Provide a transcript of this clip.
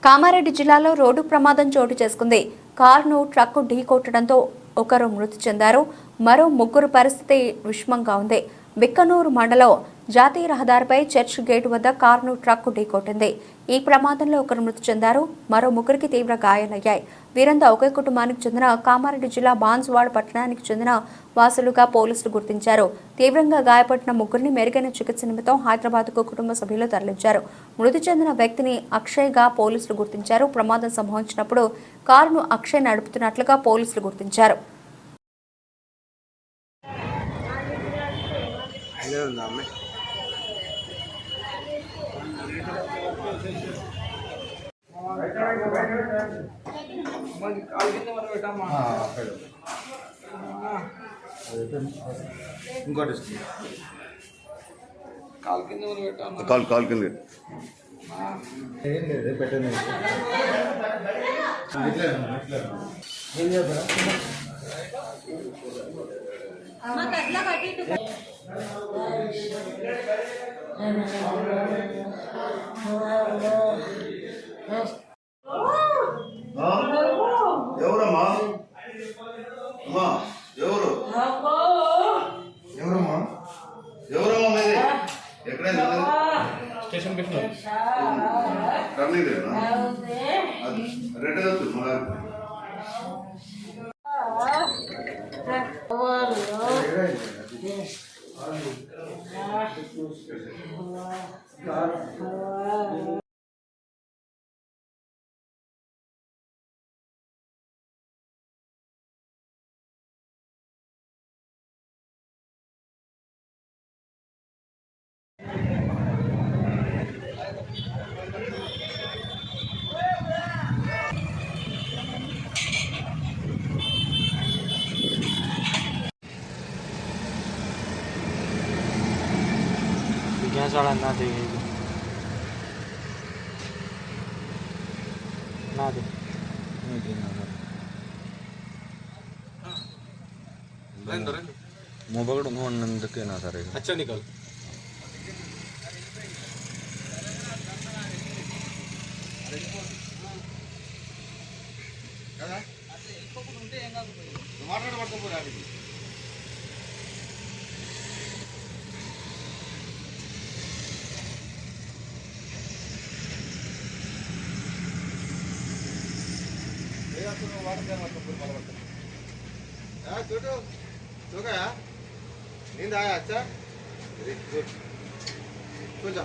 కామారెడ్డి జిల్లాలో రోడ్డు ప్రమాదం చోటు చేసుకుంది. కారును ట్రక్కు ఢీకొట్టడంతో ఒకరు మృతి చెందారు. మరో ముగ్గురు పరిస్థితి విషమంగా ఉంది. బిక్కనూరు మండలం జాతీయ రహదారిపై చర్చ్ గేటు వద్ద కారును ట్రక్కు ఢీకొట్టింది. ఈ ప్రమాదంలో ఒకరు మృతి చెందారు. మరో ముగ్గురికి తీవ్ర గాయాలయ్యాయి. వీరంతా ఒకే కుటుంబానికి చెందిన కామారెడ్డి జిల్లా బాన్సువాడ పట్టణానికి చెందిన వాసులుగా పోలీసులు గుర్తించారు. తీవ్రంగా గాయపడిన ముగ్గురిని మెరుగైన చికిత్స నిమిత్తం హైదరాబాద్కు కుటుంబ సభ్యులు తరలించారు. మృతి చెందిన వ్యక్తిని అక్షయ్గా పోలీసులు గుర్తించారు. ప్రమాదం సంభవించినప్పుడు కారును అక్షయ్ నడుపుతున్నట్లుగా పోలీసులు గుర్తించారు. ఇంకోటి కాల్ కింద పెట్టాను. కాల్ కింద ఏం లేదు పెట్టండి. ఏం చేద్దాం ఎవరమ్మా అమ్మా ఎవరు ఎవరమ్మా ఎవరమ్మా మీది ఎక్కడైనా స్టేషన్ పెట్టిన టర్నింగ్ రెడ్ అవుతుంది మళ్ళీ गैस वाला ना दे ना दे मोबाइल नंदके ना सर अच्छा निकल छोटू तो गया नींद आया अच्छा वेरी गुड सो जा